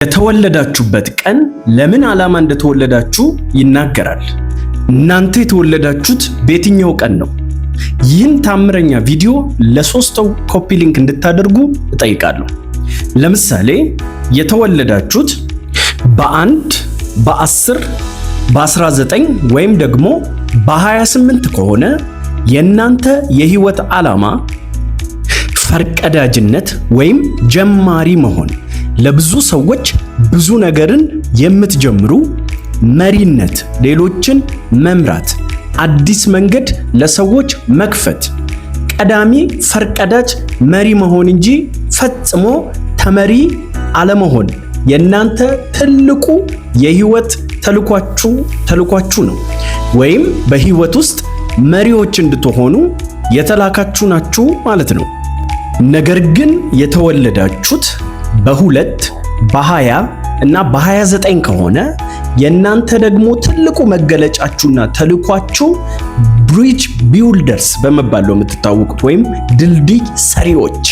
የተወለዳችሁበት ቀን ለምን ዓላማ እንደተወለዳችሁ ይናገራል። እናንተ የተወለዳችሁት በየትኛው ቀን ነው? ይህን ታምረኛ ቪዲዮ ለሶስት ሰው ኮፒ ሊንክ እንድታደርጉ እጠይቃለሁ። ለምሳሌ የተወለዳችሁት በ1 በ10 በ19 ወይም ደግሞ በ28 ከሆነ የእናንተ የህይወት ዓላማ ፈርቀዳጅነት ወይም ጀማሪ መሆን፣ ለብዙ ሰዎች ብዙ ነገርን የምትጀምሩ፣ መሪነት፣ ሌሎችን መምራት፣ አዲስ መንገድ ለሰዎች መክፈት፣ ቀዳሚ ፈርቀዳጅ መሪ መሆን እንጂ ፈጽሞ ተመሪ አለመሆን የእናንተ ትልቁ የህይወት ተልኳችሁ ነው። ወይም በህይወት ውስጥ መሪዎች እንድትሆኑ የተላካችሁ ናችሁ ማለት ነው። ነገር ግን የተወለዳችሁት በ2 በ20 እና በ29 ከሆነ የእናንተ ደግሞ ትልቁ መገለጫችሁና ተልኳችሁ ብሪጅ ቢልደርስ በመባል ነው የምትታወቁት፣ ወይም ድልድይ ሰሪዎች።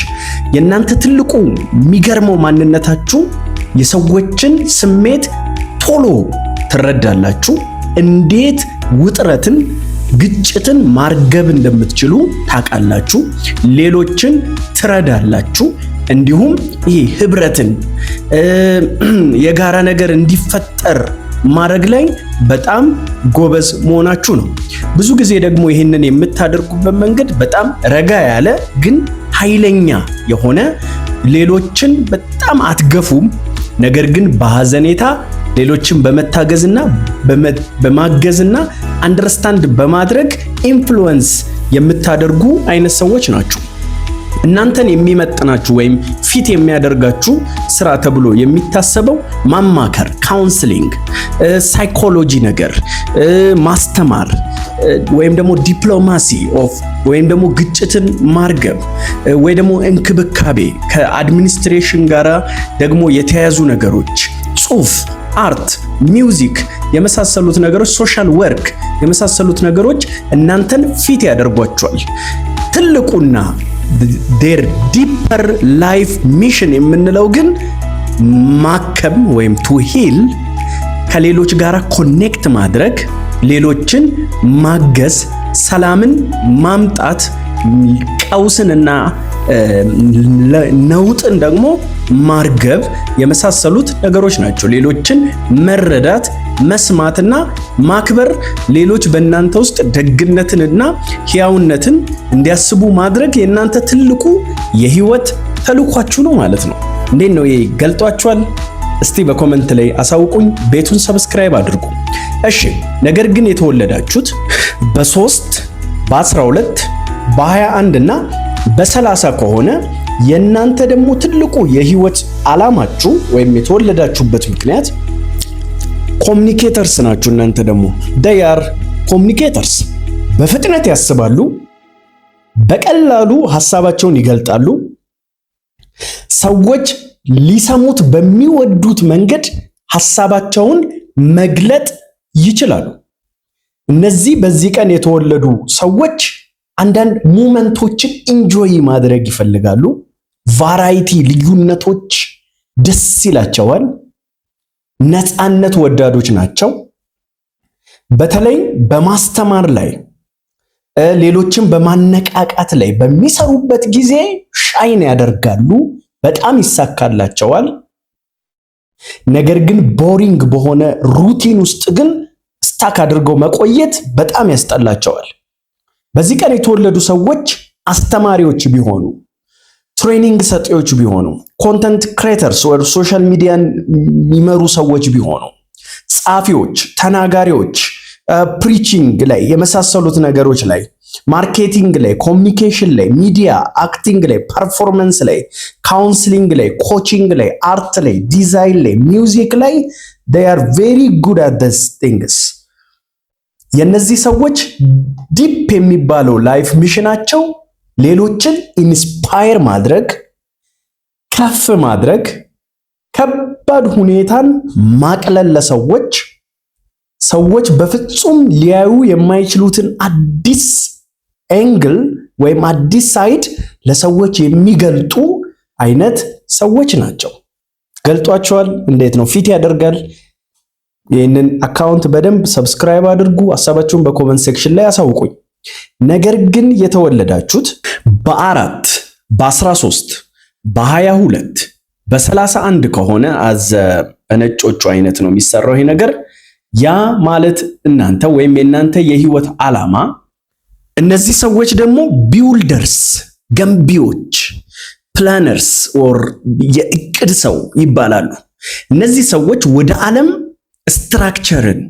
የእናንተ ትልቁ የሚገርመው ማንነታችሁ የሰዎችን ስሜት ቶሎ ትረዳላችሁ። እንዴት ውጥረትን፣ ግጭትን ማርገብ እንደምትችሉ ታውቃላችሁ። ሌሎችን ትረዳላችሁ። እንዲሁም ይሄ ህብረትን፣ የጋራ ነገር እንዲፈጠር ማድረግ ላይ በጣም ጎበዝ መሆናችሁ ነው። ብዙ ጊዜ ደግሞ ይህንን የምታደርጉበት መንገድ በጣም ረጋ ያለ ግን ኃይለኛ የሆነ፣ ሌሎችን በጣም አትገፉም፣ ነገር ግን በሐዘኔታ ሌሎችን በመታገዝና በማገዝና አንደርስታንድ በማድረግ ኢንፍሉዌንስ የምታደርጉ አይነት ሰዎች ናችሁ። እናንተን የሚመጥናችሁ ወይም ፊት የሚያደርጋችሁ ስራ ተብሎ የሚታሰበው ማማከር፣ ካውንስሊንግ፣ ሳይኮሎጂ ነገር ማስተማር፣ ወይም ደግሞ ዲፕሎማሲ ወይም ደግሞ ግጭትን ማርገብ፣ ወይ ደግሞ እንክብካቤ፣ ከአድሚኒስትሬሽን ጋራ ደግሞ የተያያዙ ነገሮች፣ ጽሁፍ፣ አርት፣ ሚውዚክ የመሳሰሉት ነገሮች፣ ሶሻል ወርክ የመሳሰሉት ነገሮች እናንተን ፊት ያደርጓቸዋል። ትልቁና their deeper life mission የምንለው ግን ማከም ወይም to heal፣ ከሌሎች ጋር ኮኔክት ማድረግ፣ ሌሎችን ማገዝ፣ ሰላምን ማምጣት፣ ቀውስንና ነውጥን ደግሞ ማርገብ የመሳሰሉት ነገሮች ናቸው። ሌሎችን መረዳት፣ መስማትና ማክበር፣ ሌሎች በእናንተ ውስጥ ደግነትንና ሕያውነትን እንዲያስቡ ማድረግ የእናንተ ትልቁ የህይወት ተልኳችሁ ነው ማለት ነው። እንዴት ነው ይሄ? ገልጧችኋል? እስቲ በኮመንት ላይ አሳውቁኝ። ቤቱን ሰብስክራይብ አድርጉ። እሺ፣ ነገር ግን የተወለዳችሁት በ3 በ12 በ21 እና በ30 ከሆነ የእናንተ ደግሞ ትልቁ የህይወት ዓላማችሁ ወይም የተወለዳችሁበት ምክንያት ኮሙኒኬተርስ ናችሁ። እናንተ ደግሞ they are communicators። በፍጥነት ያስባሉ፣ በቀላሉ ሐሳባቸውን ይገልጣሉ፣ ሰዎች ሊሰሙት በሚወዱት መንገድ ሐሳባቸውን መግለጥ ይችላሉ። እነዚህ በዚህ ቀን የተወለዱ ሰዎች አንዳንድ ሞመንቶችን ኢንጆይ ማድረግ ይፈልጋሉ። ቫራይቲ፣ ልዩነቶች ደስ ይላቸዋል። ነፃነት ወዳዶች ናቸው። በተለይ በማስተማር ላይ፣ ሌሎችን በማነቃቃት ላይ በሚሰሩበት ጊዜ ሻይን ያደርጋሉ፣ በጣም ይሳካላቸዋል። ነገር ግን ቦሪንግ በሆነ ሩቲን ውስጥ ግን ስታክ አድርገው መቆየት በጣም ያስጠላቸዋል። በዚህ ቀን የተወለዱ ሰዎች አስተማሪዎች ቢሆኑ፣ ትሬኒንግ ሰጪዎች ቢሆኑ፣ ኮንተንት ክሬተርስ ወይ ሶሻል ሚዲያን የሚመሩ ሰዎች ቢሆኑ፣ ጻፊዎች፣ ተናጋሪዎች፣ ፕሪቺንግ ላይ የመሳሰሉት ነገሮች ላይ፣ ማርኬቲንግ ላይ፣ ኮሙኒኬሽን ላይ፣ ሚዲያ አክቲንግ ላይ፣ ፐርፎርማንስ ላይ፣ ካውንስሊንግ ላይ፣ ኮቺንግ ላይ፣ አርት ላይ፣ ዲዛይን ላይ፣ ሚውዚክ ላይ they are very good at these things። የነዚህ ሰዎች ዲፕ የሚባለው ላይፍ ሚሽናቸው ሌሎችን ኢንስፓየር ማድረግ፣ ከፍ ማድረግ፣ ከባድ ሁኔታን ማቅለል፣ ሰዎች በፍጹም ሊያዩ የማይችሉትን አዲስ ኤንግል ወይም አዲስ ሳይድ ለሰዎች የሚገልጡ አይነት ሰዎች ናቸው። ገልጧቸዋል? እንዴት ነው? ፊት ያደርጋል? ይህንን አካውንት በደንብ ሰብስክራይብ አድርጉ። ሀሳባችሁን በኮመንት ሴክሽን ላይ አሳውቁኝ። ነገር ግን የተወለዳችሁት በ4 በ13 በ22 በ31 ከሆነ በነጮቹ አይነት ነው የሚሰራው ይሄ ነገር። ያ ማለት እናንተ ወይም የእናንተ የህይወት ዓላማ፣ እነዚህ ሰዎች ደግሞ ቢውልደርስ ገንቢዎች፣ ፕላነርስ ኦር የእቅድ ሰው ይባላሉ። እነዚህ ሰዎች ወደ ዓለም ስትራክቸርን፣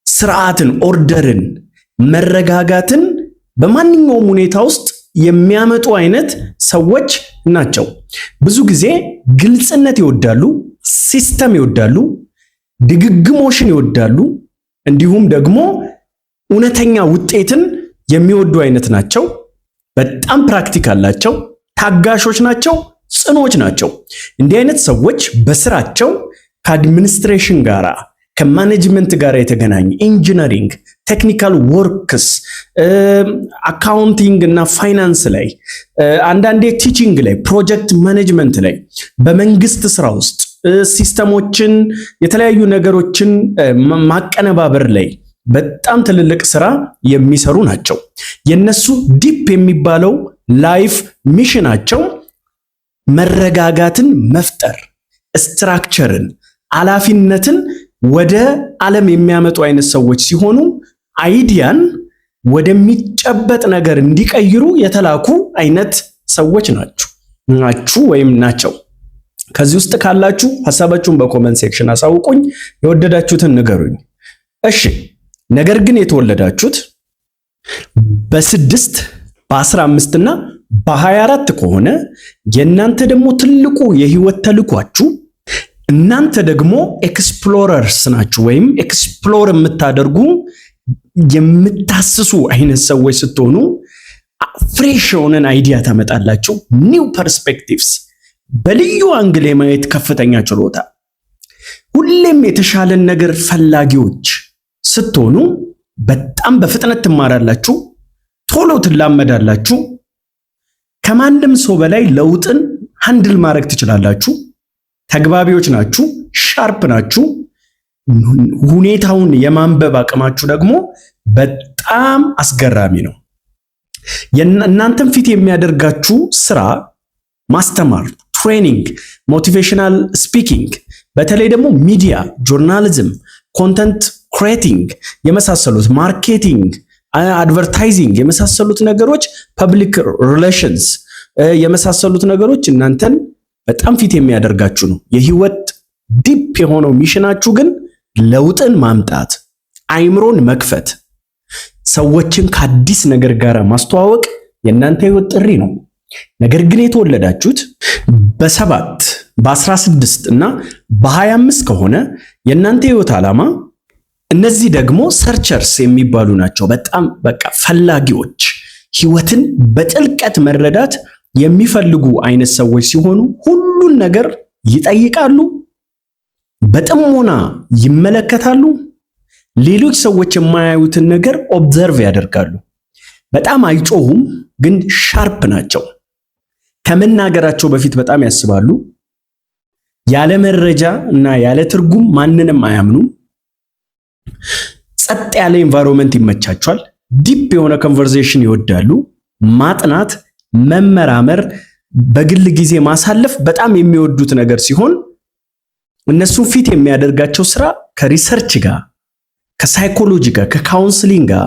ስርዓትን፣ ኦርደርን፣ መረጋጋትን በማንኛውም ሁኔታ ውስጥ የሚያመጡ አይነት ሰዎች ናቸው። ብዙ ጊዜ ግልጽነት ይወዳሉ፣ ሲስተም ይወዳሉ፣ ድግግሞሽን ይወዳሉ፣ እንዲሁም ደግሞ እውነተኛ ውጤትን የሚወዱ አይነት ናቸው። በጣም ፕራክቲካል ናቸው፣ ታጋሾች ናቸው፣ ጽኖች ናቸው። እንዲህ አይነት ሰዎች በስራቸው ከአድሚኒስትሬሽን ጋራ ከማኔጅመንት ጋር የተገናኘ ኢንጂነሪንግ፣ ቴክኒካል ወርክስ፣ አካውንቲንግ እና ፋይናንስ ላይ፣ አንዳንዴ ቲቺንግ ላይ፣ ፕሮጀክት ማኔጅመንት ላይ፣ በመንግስት ስራ ውስጥ ሲስተሞችን፣ የተለያዩ ነገሮችን ማቀነባበር ላይ በጣም ትልልቅ ስራ የሚሰሩ ናቸው። የነሱ ዲፕ የሚባለው ላይፍ ሚሽናቸው መረጋጋትን መፍጠር፣ ስትራክቸርን፣ ኃላፊነትን ወደ ዓለም የሚያመጡ አይነት ሰዎች ሲሆኑ አይዲያን ወደሚጨበጥ ነገር እንዲቀይሩ የተላኩ አይነት ሰዎች ናችሁ ወይም ናቸው። ከዚህ ውስጥ ካላችሁ ሐሳባችሁን በኮመንት ሴክሽን አሳውቁኝ፣ የወደዳችሁትን ንገሩኝ። እሺ፣ ነገር ግን የተወለዳችሁት በ6 በ15 እና በ24 ከሆነ የእናንተ ደግሞ ትልቁ የህይወት ተልኳችሁ እናንተ ደግሞ ኤክስፕሎረርስ ናችሁ ወይም ኤክስፕሎር የምታደርጉ የምታስሱ አይነት ሰዎች ስትሆኑ ፍሬሽ የሆነን አይዲያ ታመጣላችሁ። ኒው ፐርስፔክቲቭስ፣ በልዩ አንግል የማየት ከፍተኛ ችሎታ፣ ሁሌም የተሻለን ነገር ፈላጊዎች ስትሆኑ በጣም በፍጥነት ትማራላችሁ፣ ቶሎ ትላመዳላችሁ፣ ከማንም ሰው በላይ ለውጥን ሃንድል ማድረግ ትችላላችሁ። ተግባቢዎች ናችሁ፣ ሻርፕ ናችሁ። ሁኔታውን የማንበብ አቅማችሁ ደግሞ በጣም አስገራሚ ነው። እናንተም ፊት የሚያደርጋችሁ ስራ ማስተማር፣ ትሬኒንግ፣ ሞቲቬሽናል ስፒኪንግ፣ በተለይ ደግሞ ሚዲያ፣ ጆርናሊዝም፣ ኮንተንት ክሬቲንግ የመሳሰሉት፣ ማርኬቲንግ፣ አድቨርታይዚንግ የመሳሰሉት ነገሮች፣ ፐብሊክ ሪሌሽንስ የመሳሰሉት ነገሮች እናንተን በጣም ፊት የሚያደርጋችሁ ነው። የህይወት ዲፕ የሆነው ሚሽናችሁ ግን ለውጥን ማምጣት፣ አይምሮን መክፈት፣ ሰዎችን ከአዲስ ነገር ጋር ማስተዋወቅ የእናንተ ህይወት ጥሪ ነው። ነገር ግን የተወለዳችሁት በ7 በ16 እና በ25 ከሆነ የእናንተ ህይወት ዓላማ፣ እነዚህ ደግሞ ሰርቸርስ የሚባሉ ናቸው። በጣም በቃ ፈላጊዎች፣ ህይወትን በጥልቀት መረዳት የሚፈልጉ አይነት ሰዎች ሲሆኑ ሁሉን ነገር ይጠይቃሉ፣ በጥሞና ይመለከታሉ፣ ሌሎች ሰዎች የማያዩትን ነገር ኦብዘርቭ ያደርጋሉ። በጣም አይጮሁም፣ ግን ሻርፕ ናቸው። ከመናገራቸው በፊት በጣም ያስባሉ። ያለ መረጃ እና ያለ ትርጉም ማንንም አያምኑም። ጸጥ ያለ ኤንቫይሮንመንት ይመቻቸዋል። ዲፕ የሆነ ኮንቨርሴሽን ይወዳሉ። ማጥናት፣ መመራመር፣ በግል ጊዜ ማሳለፍ በጣም የሚወዱት ነገር ሲሆን እነሱ ፊት የሚያደርጋቸው ስራ ከሪሰርች ጋር፣ ከሳይኮሎጂ ጋር፣ ከካውንስሊንግ ጋር፣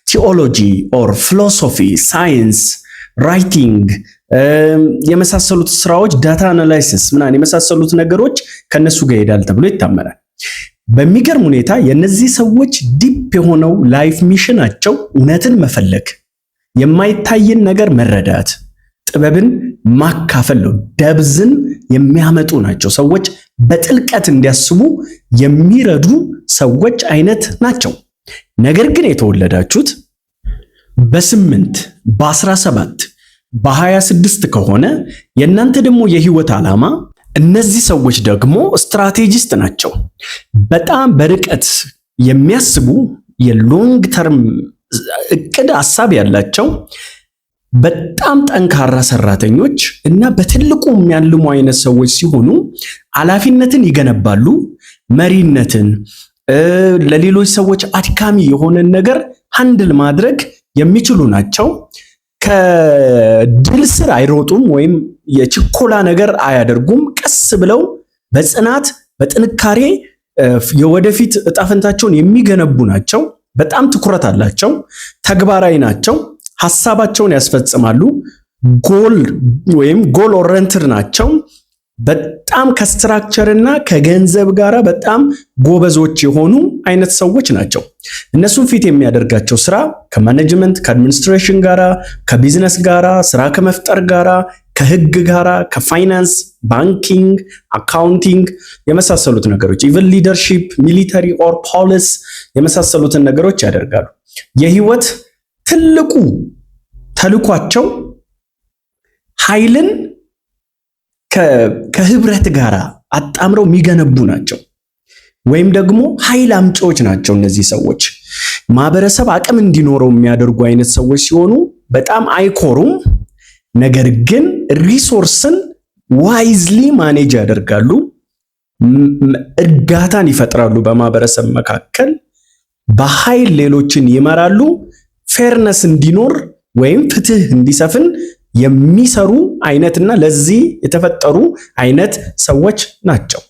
ቲኦሎጂ ኦር ፊሎሶፊ፣ ሳይንስ፣ ራይቲንግ የመሳሰሉት ስራዎች፣ ዳታ አናላይሲስ ምናምን የመሳሰሉት ነገሮች ከነሱ ጋር ይሄዳል ተብሎ ይታመናል። በሚገርም ሁኔታ የነዚህ ሰዎች ዲፕ የሆነው ላይፍ ሚሽናቸው እውነትን መፈለግ፣ የማይታይን ነገር መረዳት፣ ጥበብን ማካፈል ነው። ደብዝን የሚያመጡ ናቸው። ሰዎች በጥልቀት እንዲያስቡ የሚረዱ ሰዎች አይነት ናቸው። ነገር ግን የተወለዳችሁት በ8 በ17 በ26 ከሆነ የእናንተ ደግሞ የህይወት ዓላማ፣ እነዚህ ሰዎች ደግሞ ስትራቴጂስት ናቸው። በጣም በርቀት የሚያስቡ የሎንግ ተርም እቅድ ሐሳብ ያላቸው፣ በጣም ጠንካራ ሰራተኞች እና በትልቁ የሚያልሙ አይነት ሰዎች ሲሆኑ ኃላፊነትን ይገነባሉ። መሪነትን፣ ለሌሎች ሰዎች አድካሚ የሆነን ነገር ሃንድል ማድረግ የሚችሉ ናቸው። ከድል ስር አይሮጡም ወይም የችኮላ ነገር አያደርጉም። ቀስ ብለው በጽናት በጥንካሬ የወደፊት እጣ ፈንታቸውን የሚገነቡ ናቸው። በጣም ትኩረት አላቸው። ተግባራዊ ናቸው። ሐሳባቸውን ያስፈጽማሉ። ጎል ኦሪየንትድ ናቸው። በጣም ከስትራክቸር እና ከገንዘብ ጋራ በጣም ጎበዞች የሆኑ አይነት ሰዎች ናቸው። እነሱን ፊት የሚያደርጋቸው ስራ ከማኔጅመንት ከአድሚኒስትሬሽን ጋራ፣ ከቢዝነስ ጋራ፣ ስራ ከመፍጠር ጋራ፣ ከህግ ጋራ፣ ከፋይናንስ፣ ባንኪንግ፣ አካውንቲንግ የመሳሰሉት ነገሮች ኢቨን ሊደርሺፕ፣ ሚሊተሪ ኦር ፖሊስ የመሳሰሉትን ነገሮች ያደርጋሉ። የህይወት ትልቁ ተልኳቸው ኃይልን ከህብረት ጋር አጣምረው የሚገነቡ ናቸው፣ ወይም ደግሞ ኃይል አምጪዎች ናቸው። እነዚህ ሰዎች ማህበረሰብ አቅም እንዲኖረው የሚያደርጉ አይነት ሰዎች ሲሆኑ በጣም አይኮሩም፣ ነገር ግን ሪሶርስን ዋይዝሊ ማኔጅ ያደርጋሉ። እርጋታን ይፈጥራሉ በማህበረሰብ መካከል፣ በኃይል ሌሎችን ይመራሉ። ፌርነስ እንዲኖር ወይም ፍትህ እንዲሰፍን የሚሰሩ አይነትና ለዚህ የተፈጠሩ አይነት ሰዎች ናቸው።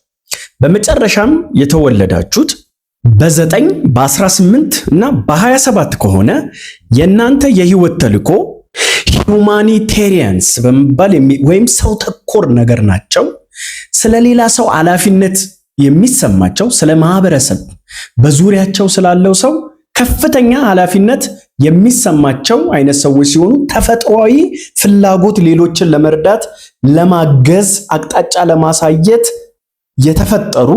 በመጨረሻም የተወለዳችሁት በ9 በ18 እና በ27 ከሆነ የእናንተ የህይወት ተልዕኮ ሁማኒቴሪያንስ በመባል ወይም ሰው ተኮር ነገር ናቸው። ስለሌላ ሰው ኃላፊነት የሚሰማቸው፣ ስለ ማህበረሰብ በዙሪያቸው ስላለው ሰው ከፍተኛ ኃላፊነት የሚሰማቸው አይነት ሰዎች ሲሆኑ ተፈጥሯዊ ፍላጎት ሌሎችን ለመርዳት፣ ለማገዝ፣ አቅጣጫ ለማሳየት የተፈጠሩ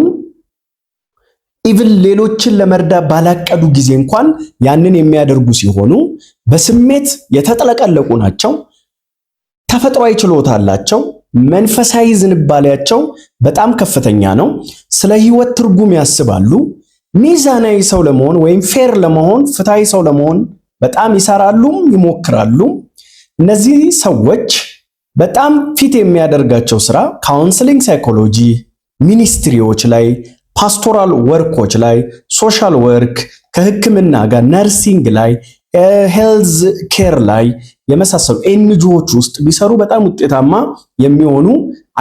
ኢቭን ሌሎችን ለመርዳት ባላቀዱ ጊዜ እንኳን ያንን የሚያደርጉ ሲሆኑ በስሜት የተጥለቀለቁ ናቸው። ተፈጥሯዊ ችሎታ አላቸው። መንፈሳዊ ዝንባሌያቸው በጣም ከፍተኛ ነው። ስለ ህይወት ትርጉም ያስባሉ። ሚዛናዊ ሰው ለመሆን ወይም ፌር ለመሆን፣ ፍትሃዊ ሰው ለመሆን በጣም ይሰራሉም ይሞክራሉ። እነዚህ ሰዎች በጣም ፊት የሚያደርጋቸው ስራ ካውንስሊንግ ሳይኮሎጂ፣ ሚኒስትሪዎች ላይ፣ ፓስቶራል ወርኮች ላይ፣ ሶሻል ወርክ፣ ከህክምና ጋር ነርሲንግ ላይ፣ ሄልዝ ኬር ላይ የመሳሰሉ ኤንጂኦዎች ውስጥ ቢሰሩ በጣም ውጤታማ የሚሆኑ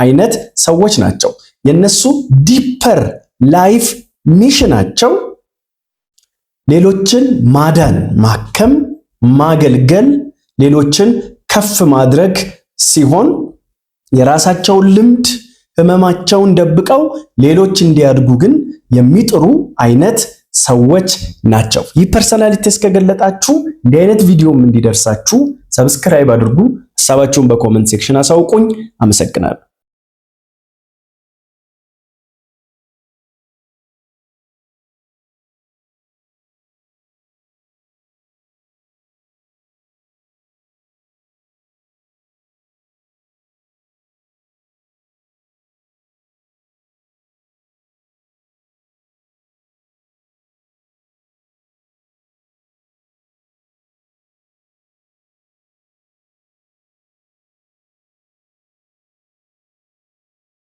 አይነት ሰዎች ናቸው። የነሱ ዲፐር ላይፍ ሚሽናቸው ሌሎችን ማዳን፣ ማከም፣ ማገልገል፣ ሌሎችን ከፍ ማድረግ ሲሆን የራሳቸውን ልምድ ህመማቸውን ደብቀው ሌሎች እንዲያድጉ ግን የሚጥሩ አይነት ሰዎች ናቸው። ይህ ፐርሰናሊቲ እስከገለጣችሁ እንዲህ አይነት ቪዲዮም እንዲደርሳችሁ ሰብስክራይብ አድርጉ። ሐሳባችሁን በኮሜንት ሴክሽን አሳውቁኝ። አመሰግናለሁ።